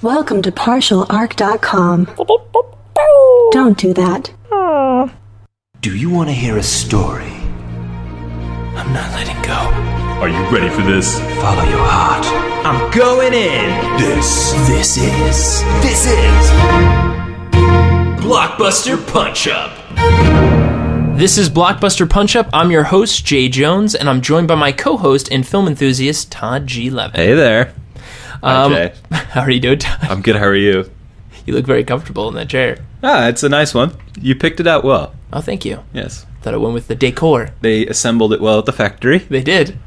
Welcome to partialarc.com. Don't do that. Do you want to hear a story? I'm not letting go. Are you ready for this? Follow your heart. I'm going in. This is Blockbuster Punch-Up. This is Blockbuster Punch-Up. I'm your host, Jay Jones, and I'm joined by my co-host and film enthusiast, Todd G. Levin. Hey there. Hi, Jay. How are you doing, Todd? I'm good. How are you? You look very comfortable in that chair. It's a nice one. You picked it out well. Oh, thank you. Yes. Thought I went with the decor. They assembled it well at the factory. They did.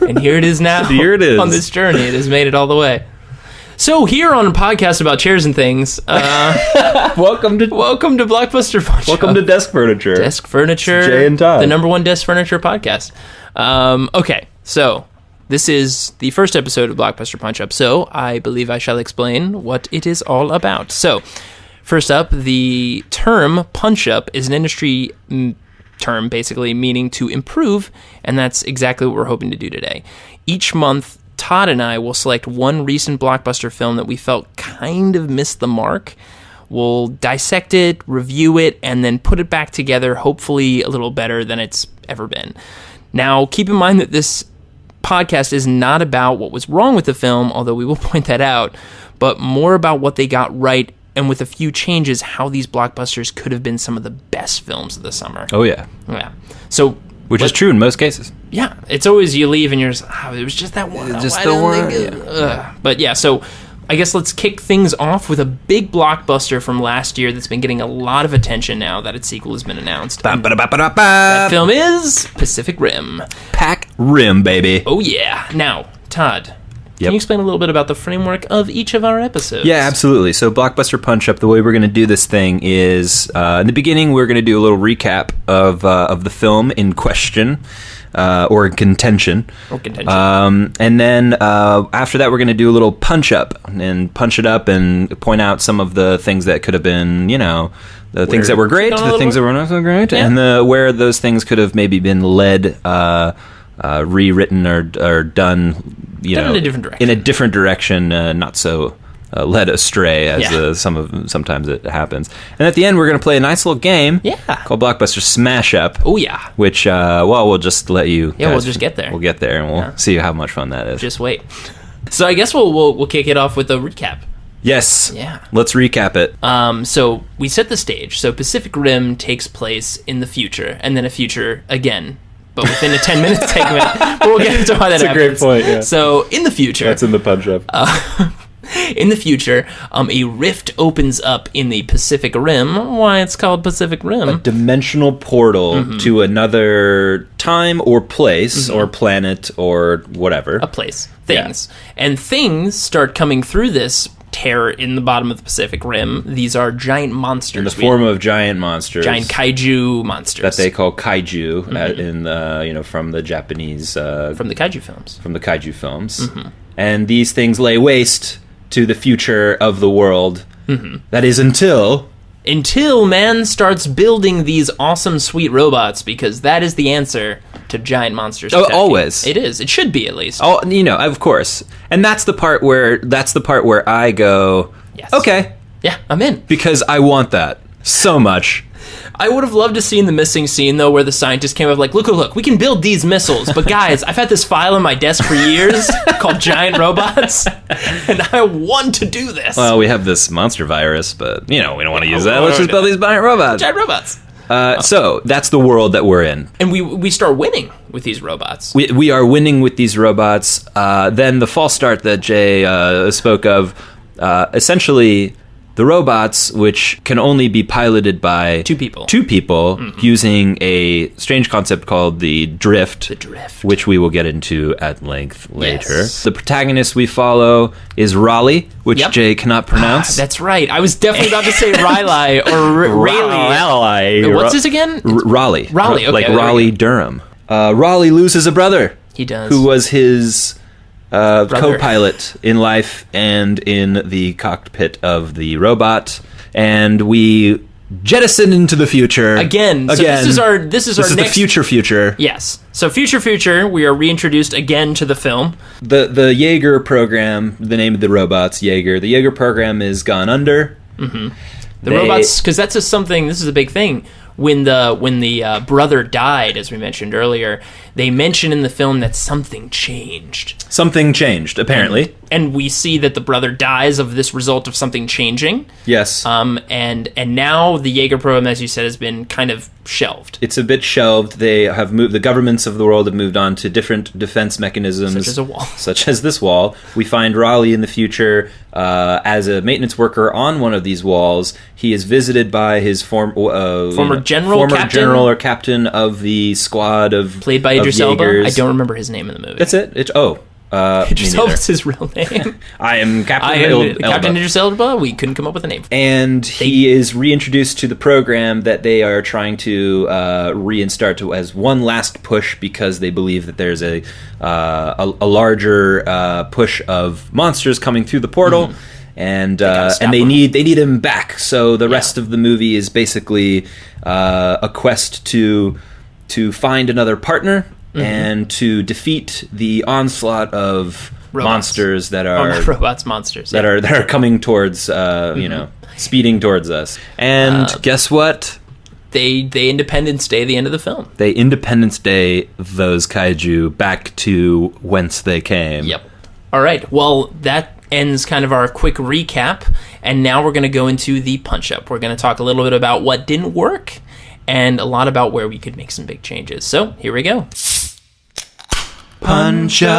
And here it is now. Here it is. On this journey. It has made it all the way. So here on a podcast about chairs and things, welcome to Blockbuster Punch-Up. Welcome to Desk Furniture. Desk Furniture. It's Jay and Todd. The number one desk furniture podcast. Okay, so this is the first episode of Blockbuster Punch-Up, so I believe I shall explain what it is all about. So, first up, the term punch-up is an industry term, basically meaning to improve, and that's exactly what we're hoping to do today. Each month, Todd and I will select one recent Blockbuster film that we felt kind of missed the mark. We'll dissect it, review it, and then put it back together, hopefully a little better than it's ever been. Now, keep in mind that this podcast is not about what was wrong with the film, although we will point that out, but more about what they got right, and with a few changes, how these blockbusters could have been some of the best films of the summer. Oh, yeah. Yeah. So, Which is true in most cases. Yeah. It's always you leave and you're just, it was just that one. Just the one. Yeah. But yeah, so I guess let's kick things off with a big blockbuster from last year that's been getting a lot of attention now that its sequel has been announced. That film is Pacific Rim. Pac Rim, baby. Oh, yeah. Now, Todd, can you explain a little bit about the framework of each of our episodes? Yeah, absolutely. So Blockbuster Punch-Up, the way we're going to do this thing is, in the beginning, we're going to do a little recap of the film in question, or contention. And then after that, we're going to do a little punch-up and punch it up and point out some of the things that could have been, the things that were great, the things that were not so great, and where those things could have maybe been led, rewritten or done, in a different direction. Not so led astray as sometimes it happens. And at the end, we're going to play a nice little game called Blockbuster Smash-Up. Oh, yeah. Which, we'll just let you... Yeah, we'll just get there. We'll get there, and we'll see how much fun that is. Just wait. So I guess we'll kick it off with a recap. Yes. Yeah. Let's recap it. So we set the stage. So Pacific Rim takes place in the future, and then a future again, but within a 10-minute segment. But we'll get into why that happens. That's a great point, yeah. So in the future... That's in the punch-up. In the future, a rift opens up in the Pacific Rim. Why it's called Pacific Rim? A dimensional portal to another time or place or planet or whatever. A place. Things. Yeah. And things start coming through this tear in the bottom of the Pacific Rim. These are giant monsters. In the form of giant monsters. Giant kaiju monsters. That they call kaiju from the Japanese... from the kaiju films. From the kaiju films. And these things lay waste to the future of the world. That is until man starts building these awesome, sweet robots, because that is the answer to giant monsters. Oh, always. It is. It should be, at least. Oh, of course. And that's the part where I go, yes. Okay. Yeah, I'm in. Because I want that so much. I would have loved to see in the missing scene, though, where the scientist came up like, look, we can build these missiles, but guys, I've had this file on my desk for years called Giant Robots, and I want to do this. Well, we have this monster virus, but, we don't want to use that. Let's just build these giant robots. Giant robots. So, that's the world that we're in. And we start winning with these robots. We are winning with these robots. Then the false start that Jay spoke of, essentially... The robots, which can only be piloted by two people using a strange concept called the drift, which we will get into at length later. Yes. The protagonist we follow is Raleigh, which Jay cannot pronounce. That's right. I was definitely about to say Riley or Raleigh. What's this again? Raleigh. Raleigh, okay. Like Raleigh Durham. Raleigh loses a brother. He does. Who was his... co-pilot in life and in the cockpit of the robot, and we jettisoned into the future again. So this is our this is next, the future. Yes. So future. We are reintroduced again to the film. The Jaeger program, the name of the robots, Jaeger. The Jaeger program is gone under. Mm-hmm. The robots, because that's just something. This is a big thing. When the brother died, as we mentioned earlier, they mention in the film that something changed. Something changed, apparently. And we see that the brother dies of this result of something changing. Yes. And now the Jaeger program, as you said, has been kind of shelved. It's a bit shelved. They have moved. The governments of the world have moved on to different defense mechanisms, such as a wall, such as this wall. We find Raleigh in the future as a maintenance worker on one of these walls. He is visited by his former general or captain of the squad of played by Idris Elba. I don't remember his name in the movie. That's it. Idris Elba's his real name. I am Captain Idris Elba. We couldn't come up with a name. And he is reintroduced to the program that they are trying to reinstate as one last push because they believe that there's a larger push of monsters coming through the portal. Mm. And they need him back. So the rest of the movie is basically a quest to find another partner and to defeat the onslaught of monsters that are monsters that are coming towards speeding towards us. And guess what? They Independence Day the end of the film. They Independence Day those kaiju back to whence they came. Yep. All right. Well, that ends kind of our quick recap, and now we're going to go into the punch-up. We're going to talk a little bit about what didn't work and a lot about where we could make some big changes. So here we go. Punch-up.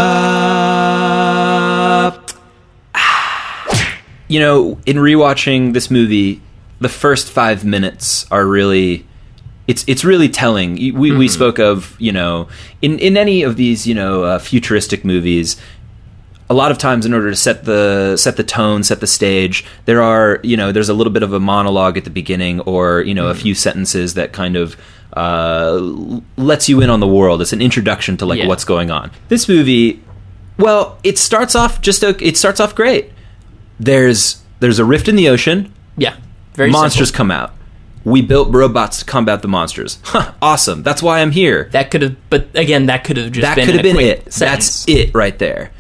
You know, in rewatching this movie, the first 5 minutes are really... It's really telling. We spoke of, in any of these, futuristic movies... A lot of times, in order to set the tone, set the stage, there's a little bit of a monologue at the beginning, or a few sentences that kind of lets you in on the world. It's an introduction to what's going on. This movie, well, it starts off great. There's a rift in the ocean. Yeah, very monsters simple. Come out. We built robots to combat the monsters. Awesome. That's why I'm here. That could have been it. Sentence. That's it right there.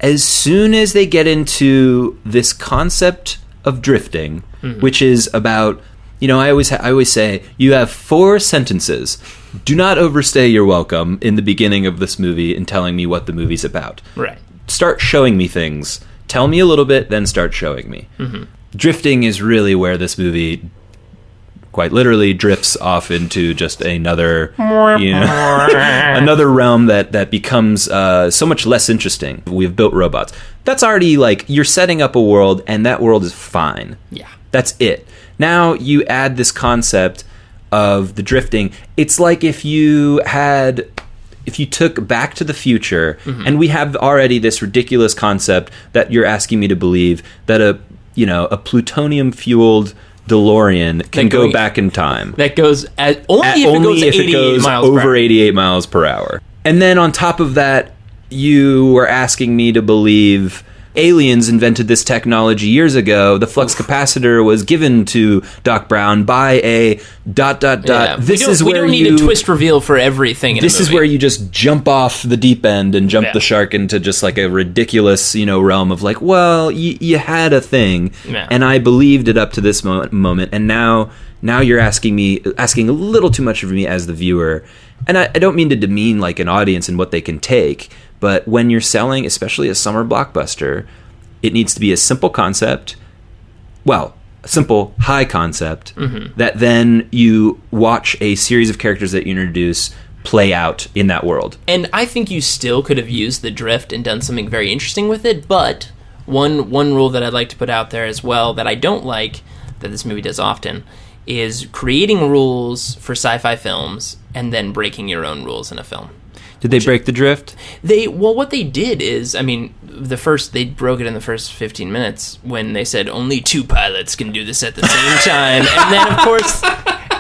As soon as they get into this concept of drifting, which is about, I always say, you have 4 sentences. Do not overstay your welcome in the beginning of this movie in telling me what the movie's about. Right. Start showing me things. Tell me a little bit, then start showing me. Mm-hmm. Drifting is really where this movie quite literally drifts off into just another another realm that becomes so much less interesting. We've built robots. That's already you're setting up a world, and that world is fine. Yeah. That's it. Now you add this concept of the drifting. It's like if you took Back to the Future, and we have already this ridiculous concept that you're asking me to believe that a plutonium-fueled DeLorean can go back in time. That goes only if it goes over 88 miles per hour. And then on top of that, you were asking me to believe aliens invented this technology years ago. The flux capacitor was given to Doc Brown by a ... Yeah, we don't need a twist reveal for everything in This is where you just jump off the deep end and jump the shark into just a ridiculous, realm of you had a thing, and I believed it up to this moment, and now you're asking a little too much of me as the viewer. And I don't mean to demean an audience and what they can take, but when you're selling, especially a summer blockbuster, it needs to be a simple concept, a simple high concept, that then you watch a series of characters that you introduce play out in that world. And I think you still could have used the drift and done something very interesting with it, but one rule that I'd like to put out there as well that I don't like, that this movie does often, is creating rules for sci-fi films and then breaking your own rules in a film. Did they break the drift? What they did is, they broke it in the first 15 minutes when they said only 2 pilots can do this at the same time,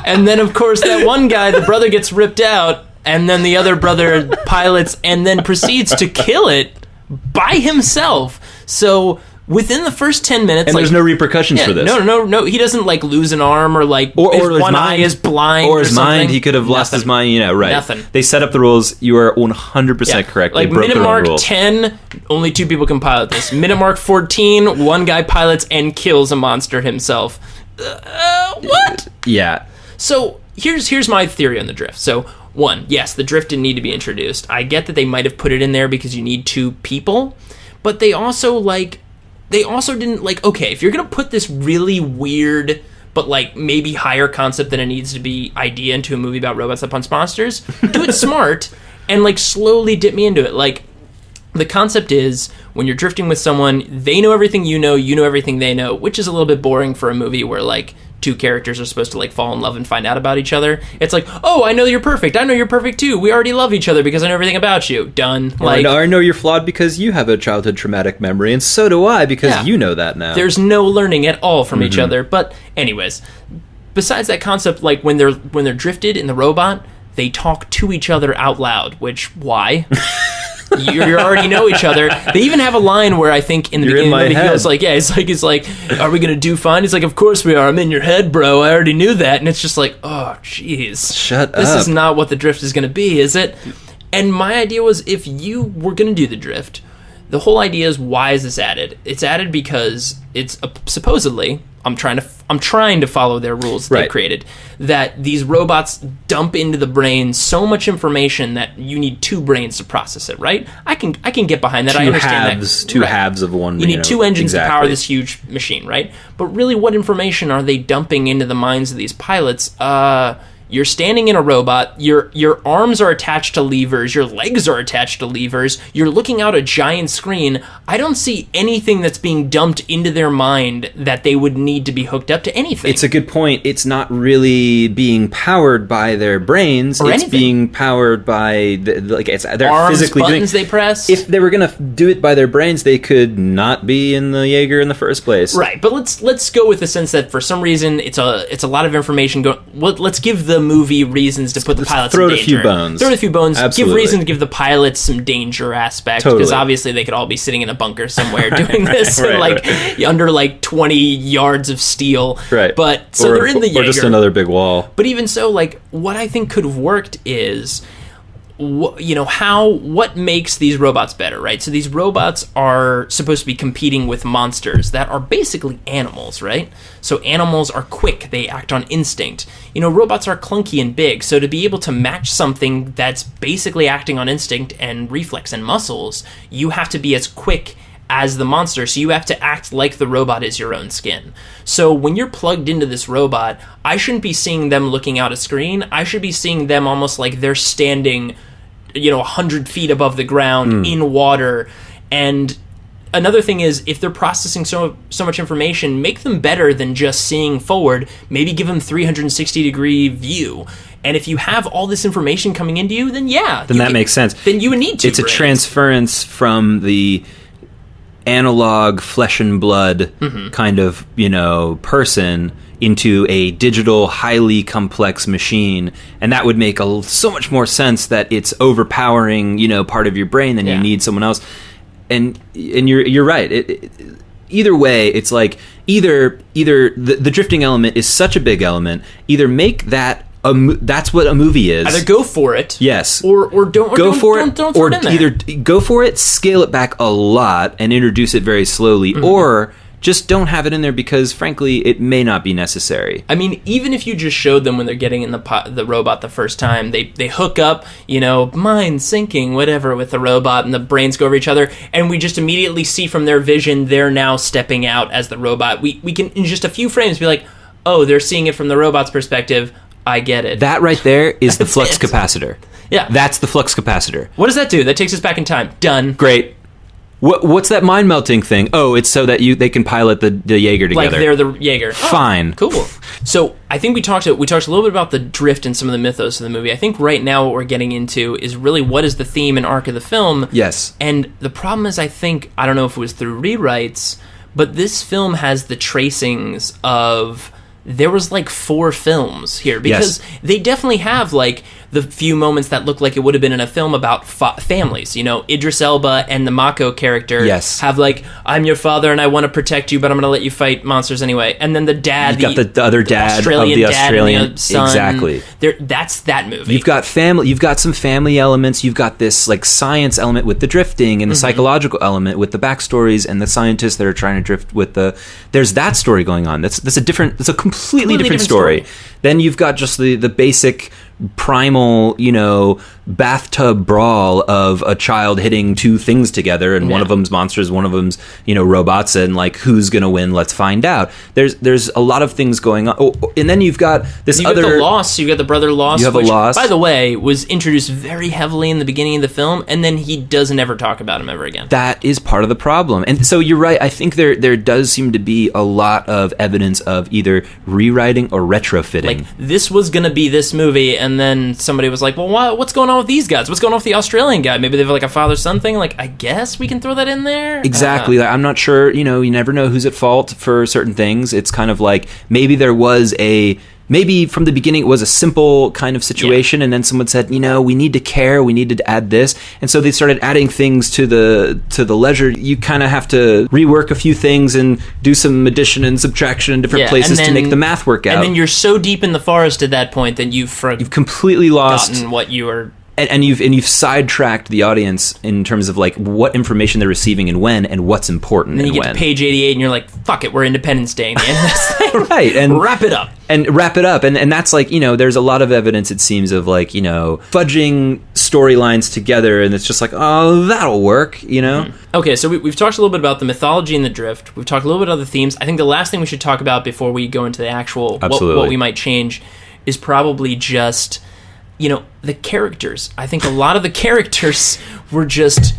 and then of course that one guy, the brother, gets ripped out, and then the other brother pilots and then proceeds to kill it by himself. So within the first 10 minutes, and there's no repercussions for this. No. He doesn't like lose an arm or like or his one eye is blind or his something. mind. He could have lost his mind. Right. Nothing. They set up the rules. You are 100% correct. Like they broke minute their own mark rules. 10, only 2 people can pilot this. Minute mark 14, one guy pilots and kills a monster himself. What? Yeah. So here's my theory on the drift. So 1, yes, the drift didn't need to be introduced. I get that they might have put it in there because you need 2 people, but they also didn't like, okay, if you're gonna put this really weird but like maybe higher concept than it needs to be idea into a movie about robots that punch monsters, do it smart and like slowly dip me into it. Like, the concept is when you're drifting with someone, they know everything you know everything they know, which is a little bit boring for a movie where like 2 characters are supposed to like fall in love and find out about each other. It's like, oh, I know you're perfect. I know you're perfect too. We already love each other because I know everything about you. Done. Like, I know you're flawed because you have a childhood traumatic memory, and so do I because you know that now. There's no learning at all from each other. But anyways, besides that concept, like when they're drifted in the robot, they talk to each other out loud. Which why? You already know each other. They even have a line where I think in the beginning of the movie, he was like, it's like, are we gonna do fine? He's like, of course we are. I'm in your head, bro. I already knew that. And it's just like, oh, jeez. Shut up. This is not what the drift is gonna be, is it? And my idea was, if you were gonna do the drift, the whole idea is, why is this added? It's added because it's supposedly, I'm trying to follow their rules that they created, that these robots dump into the brain so much information that you need 2 brains to process it, right? I can get behind that. I understand that. 2 halves of one. You need 2 engines to power this huge machine, right? But really, what information are they dumping into the minds of these pilots? You're standing in a robot, your arms are attached to levers, your legs are attached to levers, you're looking out a giant screen. I don't see anything that's being dumped into their mind that they would need to be hooked up to anything. It's a good point. It's not really being powered by their brains. Or it's anything. being powered by they're arms, physically buttons doing. they press. If they were gonna do it by their brains, they could not be in the Jaeger in the first place. Right, but let's go with the sense that for some reason it's a lot of information going. Let's give the movie reasons to put the pilots in danger. Throw a few bones. Give Absolutely. reason to give the pilots some danger aspect, because obviously they could all be sitting in a bunker somewhere doing this under like 20 yards of steel. Right. But so they're in the Jaeger. Or just another big wall. But even so, like, what I think could have worked is, what makes these robots better, right? So these robots are supposed to be competing with monsters that are basically animals, right? So animals are quick, they act on instinct. Robots are clunky and big, so to be able to match something that's basically acting on instinct and reflex and muscles, you have to be as quick as the monster, so you have to act like the robot is your own skin. So when you're plugged into this robot, I shouldn't be seeing them looking out a screen. I should be seeing them almost like they're standing 100 feet above the ground in water. And another thing is, if they're processing so much information, make them better than just seeing forward. Maybe give them 360-degree view. And if you have all this information coming into you, then that makes sense. Then you would need to. It's a transference from the analog flesh and blood kind of person into a digital, highly complex machine, and that would make so much more sense that it's overpowering, part of your brain than you need someone else. And you're right. Either way, it's like either the drifting element is such a big element. Either make that that's what a movie is. Either go for it, yes, or don't go for it, don't or it in either there. Go for it, scale it back a lot, and introduce it very slowly, or just don't have it in there because, frankly, it may not be necessary. I mean, even if you just showed them when they're getting in the robot the first time, they hook up, mind syncing, whatever, with the robot, and the brains go over each other, and we just immediately see from their vision they're now stepping out as the robot. We can, in just a few frames, be like, oh, they're seeing it from the robot's perspective. I get it. That right there is the flux capacitor. Yeah. That's the flux capacitor. What does that do? That takes us back in time. Done. Great. What's that mind melting thing? Oh, it's so that they can pilot the Jaeger together. Like they're the Jaeger. Fine. Cool. So I think we talked a little bit about the drift and some of the mythos of the movie. I think right now what we're getting into is really what is the theme and arc of the film. Yes. And the problem is, I don't know if it was through rewrites, but this film has the tracings of there was like 4 films here, because they definitely have like the few moments that look like it would have been in a film about families. You know, Idris Elba and the Mako character have like, I'm your father and I want to protect you, but I'm going to let you fight monsters anyway. And then the dad, you've got the other dad, Australian of the Australian, and the son. exactly. That's that movie. You've got family. You've got some family elements. You've got this like science element with the drifting, and the psychological element with the backstories and the scientists that are trying to drift with the. There's that story going on. That's a different. It's a completely different story. Then you've got just the basic primal, you know, bathtub brawl of a child hitting 2 things together, and one of them's monsters, one of them's, you know, robots, and like, who's gonna win? Let's find out. There's a lot of things going on. Oh, and then you've got this you've other. Got the Lost. You've got the brother Lost. You have which, a Lost. by the way, was introduced very heavily in the beginning of the film, and then he doesn't ever talk about him ever again. That is part of the problem. And so you're right. I think there does seem to be a lot of evidence of either rewriting or retrofitting. Like, this was going to be this movie, and then somebody was like, well, what's going on with these guys? What's going on with the Australian guy? Maybe they have like a father-son thing. Like, I guess we can throw that in there? Exactly. Like, I'm not sure, you know, you never know who's at fault for certain things. It's kind of like, maybe there was maybe from the beginning it was a simple kind of situation, and then someone said, you know, we need to care, we need to add this, and so they started adding things to the ledger. You kind of have to rework a few things and do some addition and subtraction in different places to make the math work out. And then you're so deep in the forest at that point that you've completely lost what you were. And you've sidetracked the audience in terms of like what information they're receiving and when, and what's important. And then you get to page 88 and you're like, fuck it, we're Independence Day in the end of this thing. Right, and wrap it up. And that's like, you know, there's a lot of evidence, it seems, of like, you know, fudging storylines together, and it's just like, oh, that'll work, you know? Okay, so we've talked a little bit about the mythology and the drift. We've talked a little bit about the themes. I think the last thing we should talk about before we go into the actual what we might change is probably just, you know, the characters. I think a lot of the characters were just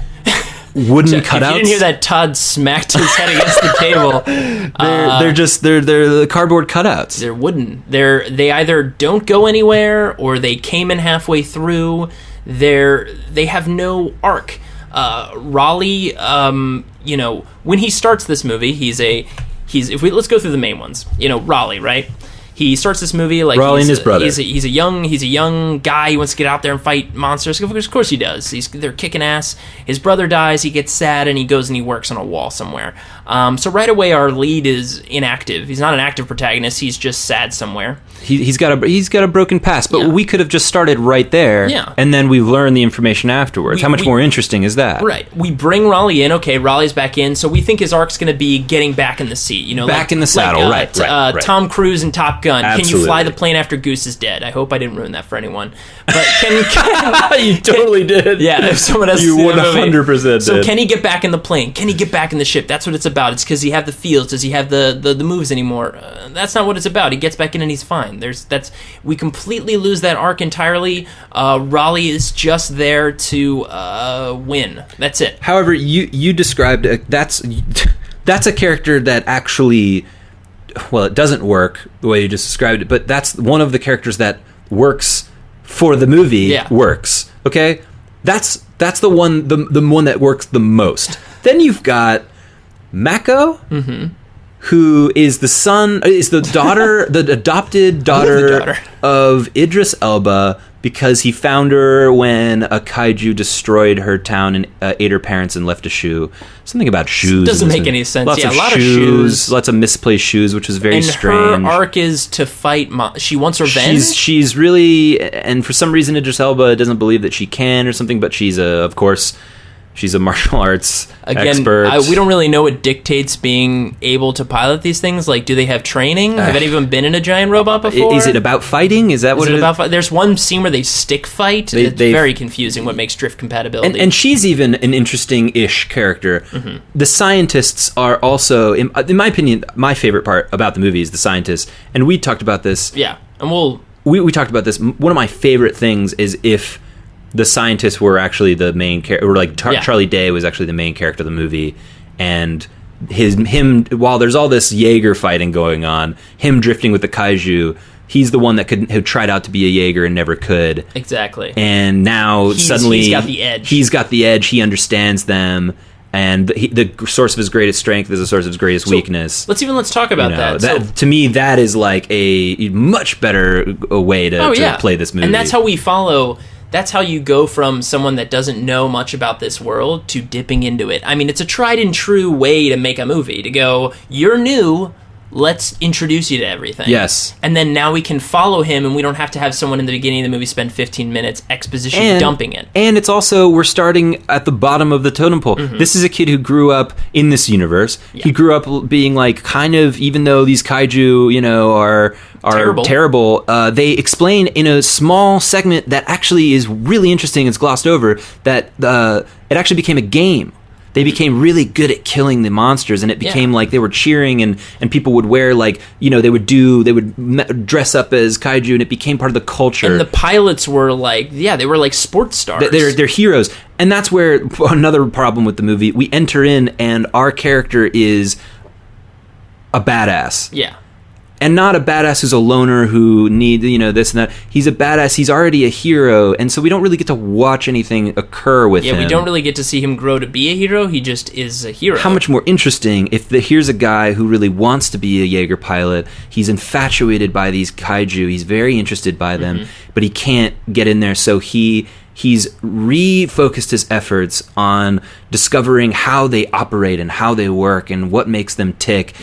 wooden cutouts. If you didn't hear that, Todd smacked his head against the table. They're the cardboard cutouts. They're wooden. They either don't go anywhere, or they came in halfway through. They have no arc. Raleigh, you know, when he starts this movie, let's go through the main ones. You know, Raleigh, right? He starts this movie like Raleigh and his brother. He's a young guy. He wants to get out there and fight monsters. Of course he does. They're kicking ass. His brother dies. He gets sad and he goes and he works on a wall somewhere. So right away our lead is inactive. He's not an active protagonist. He's just sad somewhere. He's got a broken past, but we could have just started right there, and then we learn the information afterwards. How much more interesting is that? Right. We bring Raleigh in. Okay, Raleigh's back in, so we think his arc's going to be getting back in the seat. You know, back in the saddle. Right. Tom Cruise in Top Gun. Absolutely. Can you fly the plane after Goose is dead? I hope I didn't ruin that for anyone. But you totally did. Yeah, if someone has you 100% did. So can he get back in the plane? Can he get back in the ship? That's what it's about. It's because he have the feels. Does he have the moves anymore? That's not what it's about. He gets back in and he's fine. We completely lose that arc entirely. Raleigh is just there to win. That's it. However, you described that's a character that actually, well, it doesn't work the way you just described it, but that's one of the characters that works for the movie. Works. Okay, that's the one that works the most. Then you've got Mako. Who is the daughter, the adopted daughter of Idris Elba, because he found her when a kaiju destroyed her town and ate her parents and left a shoe. Something about shoes. Doesn't make any sense. Lots a of lot shoes, of shoes. lots of misplaced shoes, which was very strange. And her arc is to fight. She wants revenge. She's really, and for some reason Idris Elba doesn't believe that she can or something, but she's of course. She's a martial arts expert. We don't really know what dictates being able to pilot these things. Like, do they have training? Have any of them been in a giant robot before? Is it about fighting? Is that what it is? About? There's one scene where they stick fight. It's very confusing what makes drift compatibility. And she's even an interesting-ish character. The scientists are also, in my opinion, my favorite part about the movie is the scientists. And we talked about this. Yeah, and we talked about this. One of my favorite things is if the scientists were actually the main character, or like Charlie Day was actually the main character of the movie, and him while there's all this Jaeger fighting going on, him drifting with the kaiju, he's the one that who tried out to be a Jaeger and never could. Exactly. And now suddenly he's got the edge. He's got the edge. He understands them. And the source of his greatest strength is the source of his greatest weakness. Let's talk about that. To me, that is like a much better way to play this movie. And that's how we follow. That's how you go from someone that doesn't know much about this world to dipping into it. I mean, it's a tried and true way to make a movie. To go, you're new. Let's introduce you to everything. Yes. And then now we can follow him, and we don't have to have someone in the beginning of the movie spend 15 minutes exposition dumping it. And it's also, we're starting at the bottom of the totem pole. Mm-hmm. This is a kid who grew up in this universe. Yeah. He grew up being like, kind of, even though these kaiju, are terrible, they explain in a small segment that actually is really interesting, it's glossed over, that it actually became a game. They became really good at killing the monsters, and it became like they were cheering, and people would wear like, they would dress up as kaiju, and it became part of the culture. And the pilots were like, they were like sports stars. They're heroes. And that's where another problem with the movie, we enter in and our character is a badass. Yeah. And not a badass who's a loner who needs, this and that. He's a badass. He's already a hero. And so we don't really get to watch anything occur with him. Yeah, we don't really get to see him grow to be a hero. He just is a hero. How much more interesting if here's a guy who really wants to be a Jaeger pilot. He's infatuated by these kaiju. He's very interested by them, but he can't get in there. So he's refocused his efforts on discovering how they operate and how they work and what makes them tick.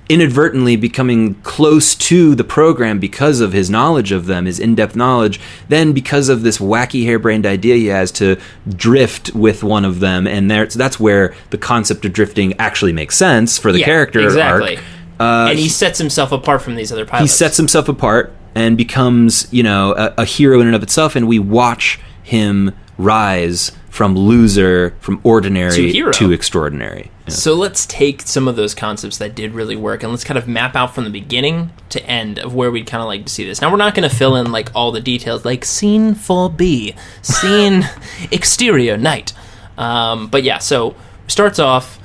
Inadvertently becoming close to the program because of his knowledge of them, his in-depth knowledge, then because of this wacky harebrained idea he has to drift with one of them, and that's where the concept of drifting actually makes sense for the character arc. And he sets himself apart from these other pilots. He sets himself apart and becomes, a hero in and of itself, and we watch him rise from loser, from ordinary to extraordinary. Yeah. So let's take some of those concepts that did really work, and let's kind of map out from the beginning to end of where we'd kind of like to see this. Now, we're not going to fill in like all the details, like scene 4B, scene exterior, night. But yeah, so starts off,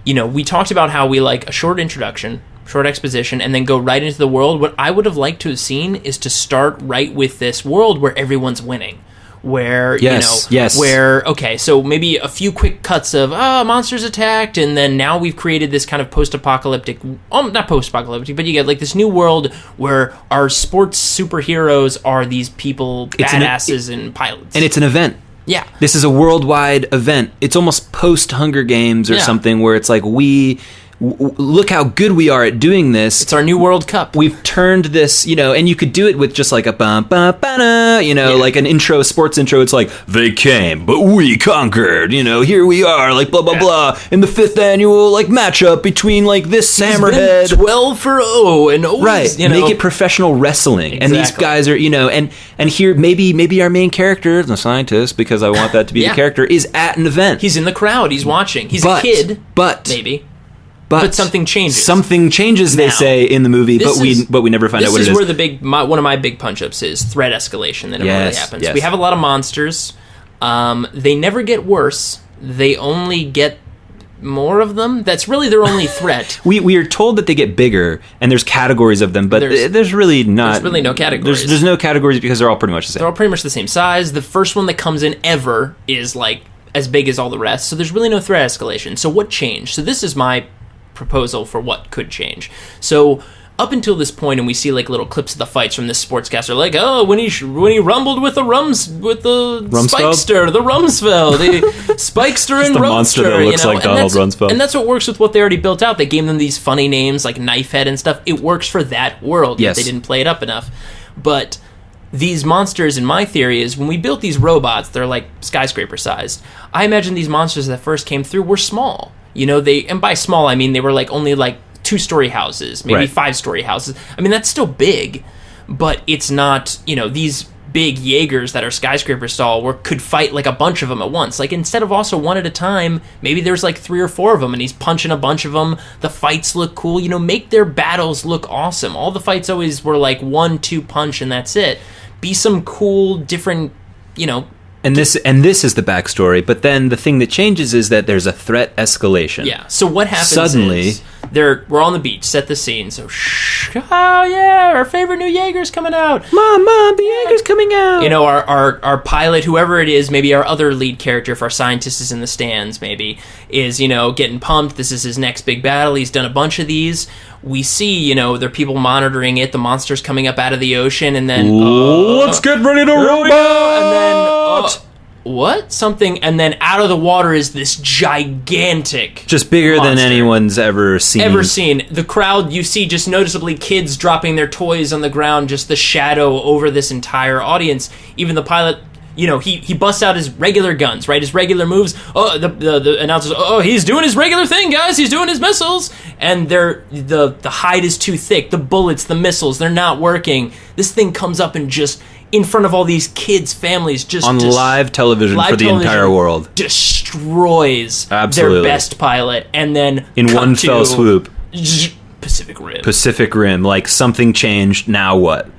we talked about how we like a short introduction, short exposition, and then go right into the world. What I would have liked to have seen is to start right with this world where everyone's winning. Where, so maybe a few quick cuts of, monsters attacked, and then now we've created this kind of post-apocalyptic, not post-apocalyptic, but you get like this new world where our sports superheroes are these people, badasses and pilots. And it's an event. Yeah. This is a worldwide event. It's almost post-Hunger Games or something where it's like look how good we are at doing this. It's our new World Cup. We've turned this, and you could do it with just like a like an sports intro. It's like, they came, but we conquered, here we are, like blah, blah, blah, in the 5th annual, like, matchup between, like, this hammerhead. 12-0, and always, right, make it professional wrestling. Exactly. And these guys are, and here, maybe our main character, the scientist, because I want that to be the character, is at an event. He's in the crowd, he's watching. He's a kid, maybe. But something changes. Something changes, they say in the movie, but we never find out what it is. This is where one of my big punch-ups is threat escalation that never really happens. Yes. We have a lot of monsters. They never get worse. They only get more of them. That's really their only threat. We are told that they get bigger, and there's categories of them, but there's really not. There's really no categories. There's no categories because they're all pretty much the same. They're all pretty much the same size. The first one that comes in ever is like as big as all the rest. So there's really no threat escalation. So what changed? So this is my proposal for what could change. So up until this point, and we see like little clips of the fights from this sportscaster, like, when he rumbled with the Spikester, the Rumsfeld, the Spikester and the Rumster, monster that looks like Donald Rumsfeld. And that's what works with what they already built out. They gave them these funny names like Knifehead and stuff. It works for that world. Yes. They didn't play it up enough. But these monsters, in my theory, is when we built these robots, they're like skyscraper sized. I imagine these monsters that first came through were small. And by small, I mean they were like only like 2-story houses, maybe 5-story houses. I mean, that's still big, but it's not, these big Jaegers that are skyscraper style could fight like a bunch of them at once. Like instead of also one at a time, maybe there's like 3 or 4 of them and he's punching a bunch of them. The fights look cool, make their battles look awesome. All the fights always were like 1-2 punch and that's it. Be some cool, different, And this is the backstory, but then the thing that changes is that there's a threat escalation. Yeah. So what happens suddenly is we're on the beach. Set the scene. So, oh yeah, our favorite new Jaeger's coming out. Mom, the Jaeger's coming out. You know, our pilot, whoever it is, maybe our other lead character, if our scientist is in the stands, maybe, is, you know, getting pumped. This is his next big battle. He's done a bunch of these. We see, you know, there are people monitoring it. The monster's coming up out of the ocean, and then let's get ready to robot. And then what? Something, and then out of the water is this gigantic, just bigger monster. than anyone's ever seen. The crowd, you see just noticeably kids dropping their toys on the ground, just the shadow over this entire audience. Even the pilot, you know, he busts out his regular guns, right? His regular moves. Oh, the announcers, oh, he's doing his regular thing, guys. He's doing his missiles. And the hide is too thick. The bullets, the missiles, they're not working. This thing comes up and just in front of all these kids' families, just on live television for the entire world, destroys Absolutely. their best pilot, and then in one fell swoop, Pacific Rim, like something changed. Now what?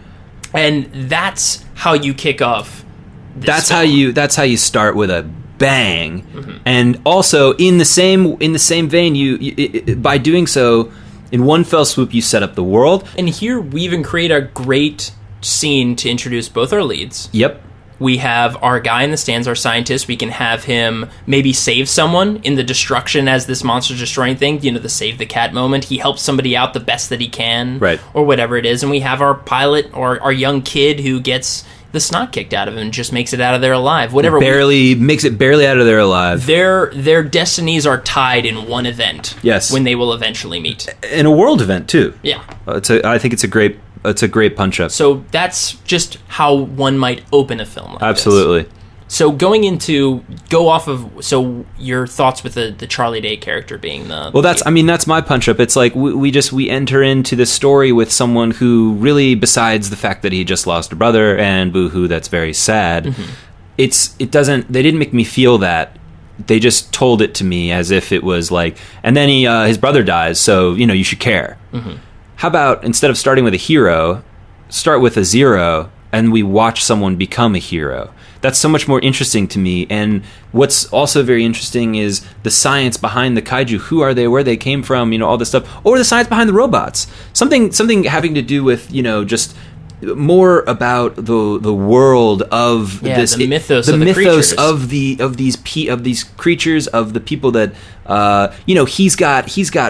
And that's how you kick off. That's how you start with a bang. Mm-hmm. And also in the same vein, you by doing so in one fell swoop, you set up the world. And here we even create a great scene to introduce both our leads. Yep. We have our guy in the stands, our scientist. We can have him maybe save someone in the destruction as this monster's destroying thing. You know, the save the cat moment. He helps somebody out the best that he can. Right. Or whatever it is. And we have our pilot or our young kid who gets the snot kicked out of him and just makes it out of there alive. Whatever. Makes it barely out of there alive. Their destinies are tied in one event. Yes. When they will eventually meet. In a world event, too. Yeah. I think it's a great punch-up. So that's just how one might open a film like Absolutely. this. So so your thoughts with the Charlie Day character being the... Well, that's my punch-up. It's like we enter into this story with someone who really, besides the fact that he just lost a brother and boo-hoo, that's very sad, mm-hmm. They didn't make me feel that. They just told it to me as if it was like, and then his brother dies, so, you know, you should care. Mm-hmm. How about, instead of starting with a hero, start with a zero, and we watch someone become a hero? That's so much more interesting to me. And what's also very interesting is the science behind the kaiju. Who are they? Where they came from? You know, all this stuff. Or the science behind the robots. Something having to do with, you know, just more about the world of this, the mythos the of the mythos creatures. of these creatures, of the people that you know, he's got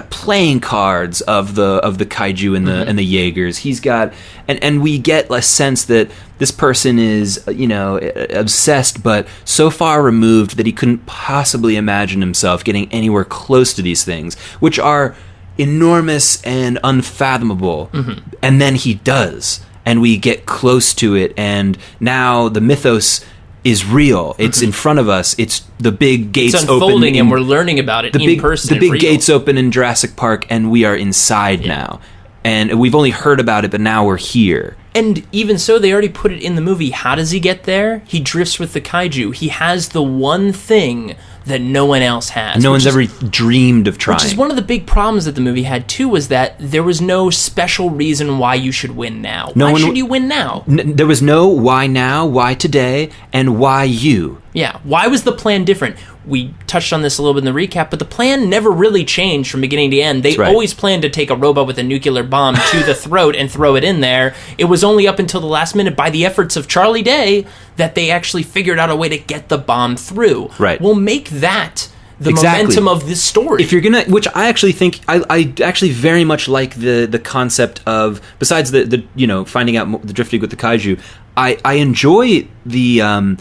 playing cards of the kaiju and the mm-hmm. and the Jaegers. He's got and we get a sense that this person is, you know, obsessed, but so far removed that he couldn't possibly imagine himself getting anywhere close to these things, which are enormous and unfathomable. Mm-hmm. And then he does. And we get close to it, and now the mythos is real. It's mm-hmm. in front of us. It's the big gates it's unfolding, open, and we're learning about it in person. The big gates open in Jurassic Park, and we are inside now. And we've only heard about it, but now we're here. And even so, they already put it in the movie. How does he get there? He drifts with the kaiju. He has the one thing that no one else has. No one's ever dreamed of trying. Which is one of the big problems that the movie had, too, was that there was no special reason why you should win now. Why should you win now? There was no why now, why today, and why you. Yeah, why was the plan different? We touched on this a little bit in the recap, but the plan never really changed from beginning to end. They always planned to take a robot with a nuclear bomb to the throat and throw it in there. It was only up until the last minute, by the efforts of Charlie Day, that they actually figured out a way to get the bomb through. Right. Well, make that the momentum of this story. If you're gonna, which I actually think, I actually very much like the concept of, besides the you know, finding out the drifting with the kaiju, I enjoy the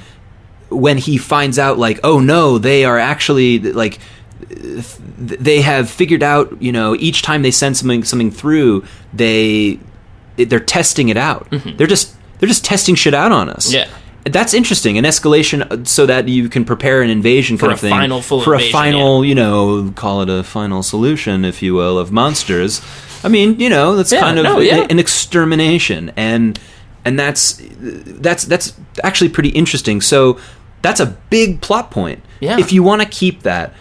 when he finds out, like, oh no, they are actually, like, they have figured out, you know, each time they send something through, they're testing it out. Mm-hmm. They're just testing shit out on us. Yeah. That's interesting. An escalation so that you can prepare an invasion kind of thing. For a final, you know, call it a final solution, if you will, of monsters. I mean, you know, that's kind of an extermination. And that's actually pretty interesting. So that's a big plot point. Yeah. If you want to keep that,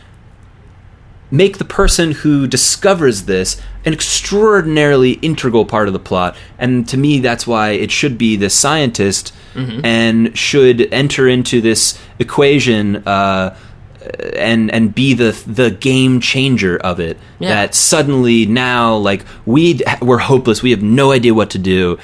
make the person who discovers this an extraordinarily integral part of the plot. And to me, that's why it should be the scientist mm-hmm. and should enter into this equation and be the game changer of it. Yeah. That suddenly now, like, we're hopeless. We have no idea what to do.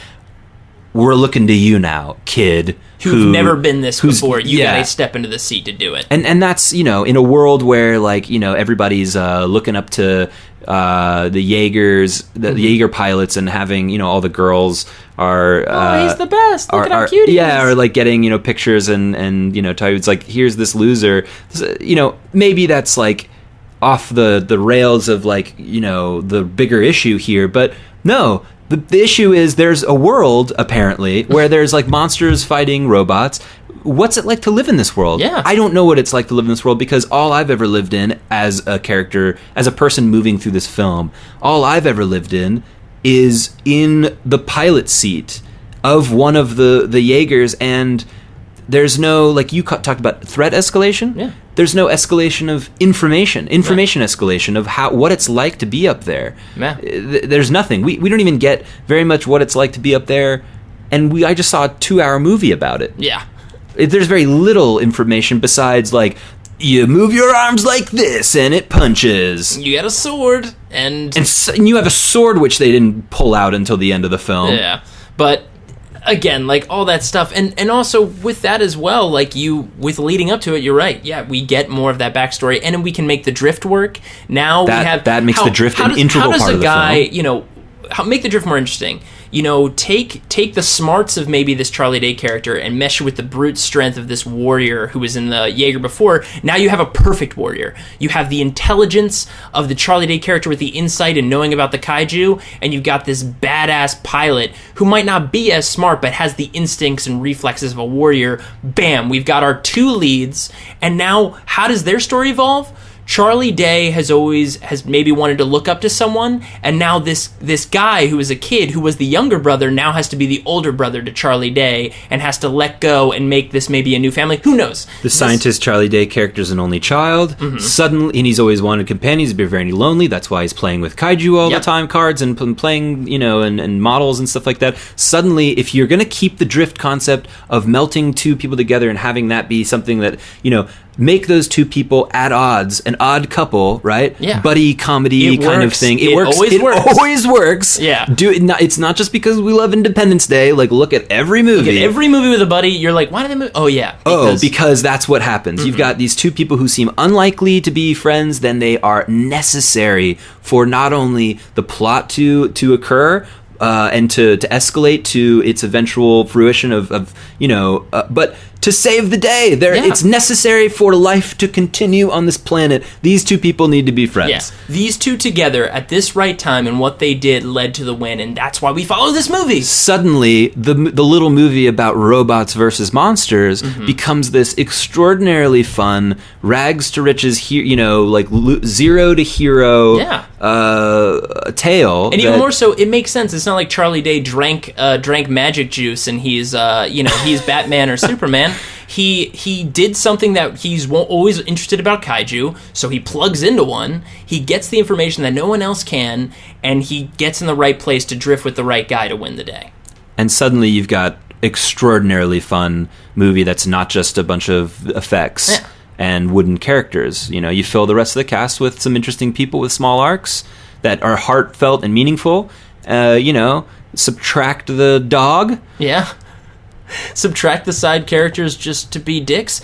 We're looking to you now, kid. Who've never been this before. You gotta step into the seat to do it. And that's, in a world where, like, everybody's looking up to the Jaegers, the Jaeger pilots, and having, all the girls are... he's the best. Look at how cute he is. Yeah, or, like, getting, pictures and Todd's like, here's this loser. Maybe that's, like, off the rails of, like, the bigger issue here. But no... The issue is there's a world, apparently, where there's, like, monsters fighting robots. What's it like to live in this world? Yeah. I don't know what it's like to live in this world, because all I've ever lived in as a character, as a person moving through this film, all I've ever lived in is in the pilot seat of one of the Jaegers, and there's no, like you talked about, threat escalation? Yeah. There's no escalation of information escalation of what it's like to be up there. Yeah. There's nothing. We don't even get very much what it's like to be up there, and I just saw a 2-hour movie about it. Yeah. There's very little information besides, like, you move your arms like this and it punches. You got a sword and you have a sword, which they didn't pull out until the end of the film. Yeah. But again, like, all that stuff, and also with that as well, like, with leading up to it, you're right. Yeah, we get more of that backstory, and then we can make the drift work. Now that makes the drift an integral part of the film. How does a guy, make the drift more interesting? Take the smarts of maybe this Charlie Day character and mesh it with the brute strength of this warrior who was in the Jaeger before. Now you have a perfect warrior. You have the intelligence of the Charlie Day character with the insight and knowing about the kaiju, and you've got this badass pilot who might not be as smart but has the instincts and reflexes of a warrior. Bam, we've got our two leads, and now how does their story evolve? Charlie Day has maybe wanted to look up to someone, and now this guy who was a kid, who was the younger brother, now has to be the older brother to Charlie Day and has to let go and make this maybe a new family. Who knows? The scientist Charlie Day character's an only child. Suddenly, and he's always wanted companions. He's been very lonely. That's why he's playing with kaiju all the time, cards, and playing, and models and stuff like that. Suddenly, if you're going to keep the drift concept of melting two people together and having that be something that, make those two people at odds, an odd couple, right? Yeah. Buddy comedy kind of thing. It works. Always works. Always works. Yeah. It's not just because we love Independence Day. Like, look at every movie. Look at every movie with a buddy. You're like, why do they move? Oh, yeah. Because that's what happens. You've got these two people who seem unlikely to be friends, then they are necessary for not only the plot to occur, and to escalate to its eventual fruition but to save the day. It's necessary for life to continue on this planet. These two people need to be friends. Yes. These two together at this right time, and what they did led to the win, and that's why we follow this movie. Suddenly, the little movie about robots versus monsters becomes this extraordinarily fun, rags to riches, zero to hero tale. And even more so, it makes sense. It's not like Charlie Day drank magic juice and he's he's Batman or Superman. He did something that he's always interested about kaiju, so he plugs into one, he gets the information that no one else can, and he gets in the right place to drift with the right guy to win the day. And suddenly you've got extraordinarily fun movie that's not just a bunch of effects and wooden characters. You fill the rest of the cast with some interesting people with small arcs that are heartfelt and meaningful. Subtract the dog. Yeah. Subtract the side characters just to be dicks.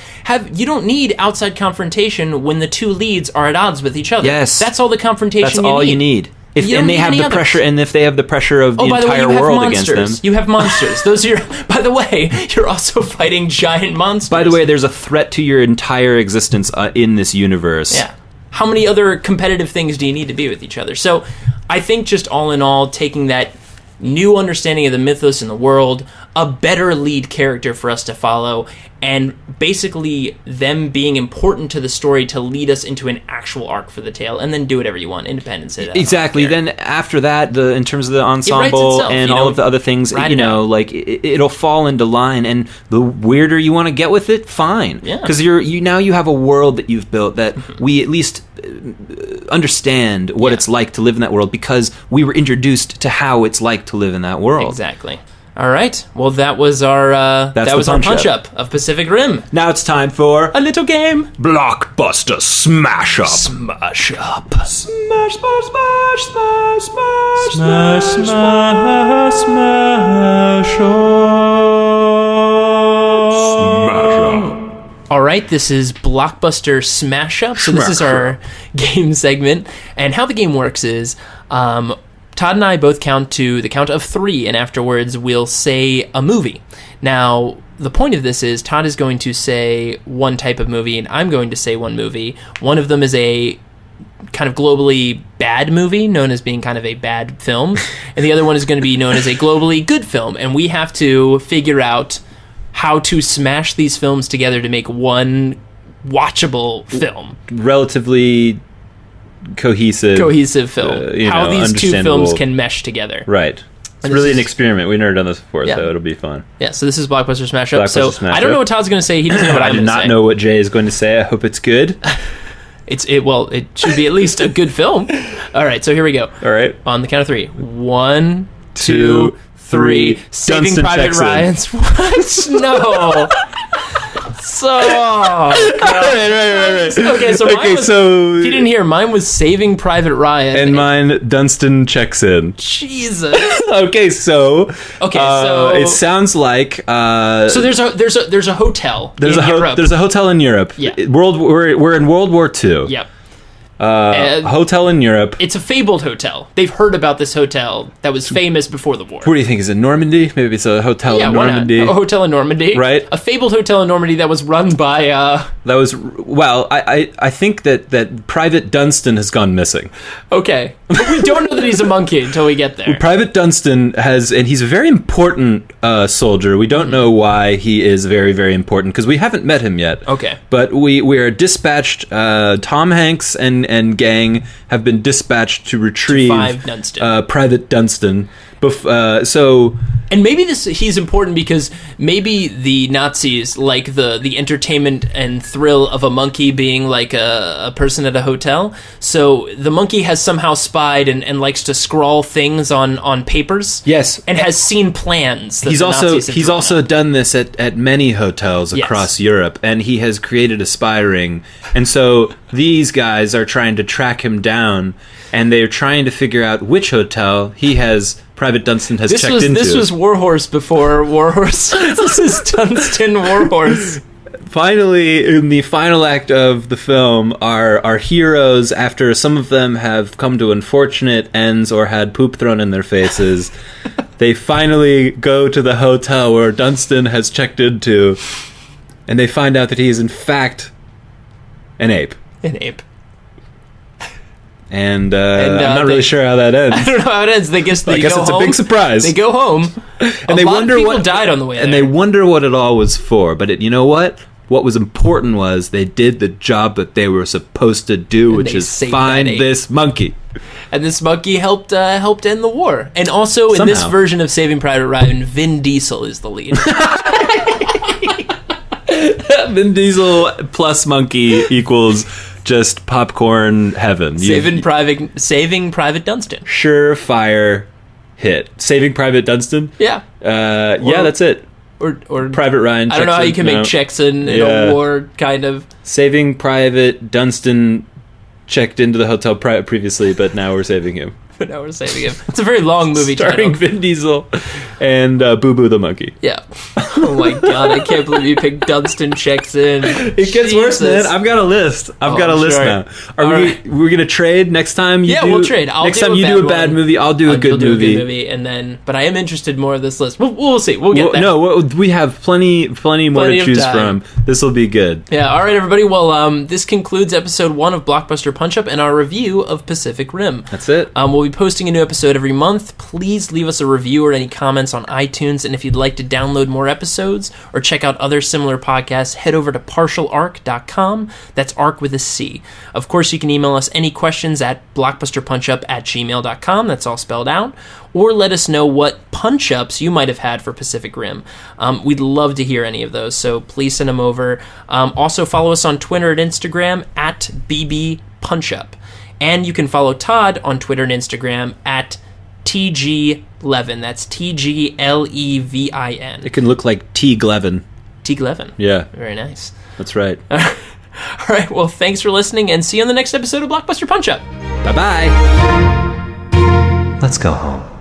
You don't need outside confrontation when the two leads are at odds with each other. Yes. That's all the confrontation That's all you need. If they have the pressure, and if they have the pressure of the entire world against them. You have monsters. Those are by the way, you're also fighting giant monsters. By the way, there's a threat to your entire existence in this universe. Yeah. How many other competitive things do you need to be with each other? So I think just all in all, taking that new understanding of the mythos in the world, a better lead character for us to follow, and basically them being important to the story to lead us into an actual arc for the tale, and then do whatever you want. Independence Day. Exactly. Then after that, in terms of the ensemble itself, and all of the other things, it'll fall into line. And the weirder you want to get with it, fine. Yeah. Because you have a world that you've built that we at least understand what it's like to live in that world, because we were introduced to how it's like to live in that world. Exactly. All right. Well, that was our our punch-up of Pacific Rim. Now it's time for A little game. Blockbuster Smash-Up. Smash-Up. Smash, smash, smash, smash, smash, Smash, smash, smash, All right, this is Blockbuster Smash-Up. So this is our game segment. And how the game works is Todd and I both count to the count of 3, and afterwards we'll say a movie. Now, the point of this is Todd is going to say one type of movie, and I'm going to say one movie. One of them is a kind of globally bad movie, known as being kind of a bad film, and the other one is going to be known as a globally good film. And we have to figure out how to smash these films together to make one watchable film. Relatively cohesive film. How these two films can mesh together. Right. It's really an experiment. We've never done this before, Yeah. so it'll be fun. Yeah, so this is Blockbuster Smash-Up. Blockbuster So Smash-Up. I don't know what Todd's going to say. He doesn't know what I'm going to say. I do not know what Jay is going to say. I hope it's good. It should be at least a good film. All right, so here we go. All right. On the count of 3. 1, 2, 3. Saving Dunstan Private checks in. Ryan's. What? No. So. Right. Okay, so mine was, if you didn't hear, mine was Saving Private Ryan. And mine, Dunstan checks in. Jesus. Okay, so it sounds like So there's a hotel. there's a hotel in Europe. Yeah. We're in World War II. Yep. Hotel in Europe. It's a fabled hotel. They've heard about this hotel that was famous before the war. What do you think? Is it Normandy? Maybe it's a hotel in why not? Normandy. A hotel in Normandy, Right. A fabled hotel in Normandy that was run by. That was I think that Private Dunstan has gone missing. Okay, but we don't know that he's a monkey until we get there. Private Dunstan and he's a very important soldier. We don't know why he is very, very important because we haven't met him yet. Okay. But we are dispatched. Tom Hanks and gang have been dispatched to retrieve find Dunstan. Private Dunstan. And maybe he's important because maybe the Nazis like the entertainment and thrill of a monkey being like a person at a hotel. So the monkey has somehow spied and likes to scrawl things on papers. Yes. And has seen plans. That He's the also Nazis have he's drawn also up. done this at many hotels Yes. across Europe, and he has created a spy ring. And so these guys are trying to track him down, and they're trying to figure out which hotel Private Dunstan has checked into. This was Warhorse before Warhorse. This is Dunstan Warhorse. Finally, in the final act of the film, our heroes, after some of them have come to unfortunate ends or had poop thrown in their faces, they finally go to the hotel where Dunstan has checked into, and they find out that he is in fact an ape. An ape. And I'm not really sure how that ends. I don't know how it ends. I guess it's home. a big surprise. They go home. And they wonder of people what died on the way there. And they wonder what it all was for. But you know what? What was important was they did the job that they were supposed to do, which is find this monkey. And this monkey helped end the war. And also in this version of Saving Private Ryan, Vin Diesel is the lead. Vin Diesel plus monkey equals just popcorn heaven. Saving Private Dunstan. Surefire hit. Saving Private Dunstan? Yeah. That's it. Or Private Ryan. I don't know how you can make checks in a war, kind of. Saving Private Dunstan checked into the hotel previously, but now we're saving him. But now we're saving him. It's a very long movie starring title. Vin Diesel and Boo Boo the monkey. Yeah. Oh my god, I can't believe you picked Dunstan checks in. It gets worse, man. I've got a list. I've got a list now. We're gonna trade next time? We'll trade. Next time you do a bad movie, I'll do a good movie. And then, but I am interested more of this list. We'll see. We'll get there. No, we have plenty more to choose from. This will be good. Yeah. All right, everybody. Well, this concludes episode 1 of Blockbuster Punch-Up and our review of Pacific Rim. That's it. We'll be posting a new episode every month. Please leave us a review or any comments on iTunes. And if you'd like to download more episodes or check out other similar podcasts, head over to partialarc.com. That's arc with a C. Of course, you can email us any questions at blockbusterpunchup@gmail.com. That's all spelled out. Or let us know what punch-ups you might have had for Pacific Rim. We'd love to hear any of those, so please send them over. Also, follow us on Twitter and Instagram at BBPunchup. And you can follow Todd on Twitter and Instagram at TG Levin. That's TGLEVIN. It can look like Teague Levin. Teague Levin. Yeah. Very nice. That's right. All right. Well, thanks for listening, and see you on the next episode of Blockbuster Punch-Up. Bye-bye. Let's go home.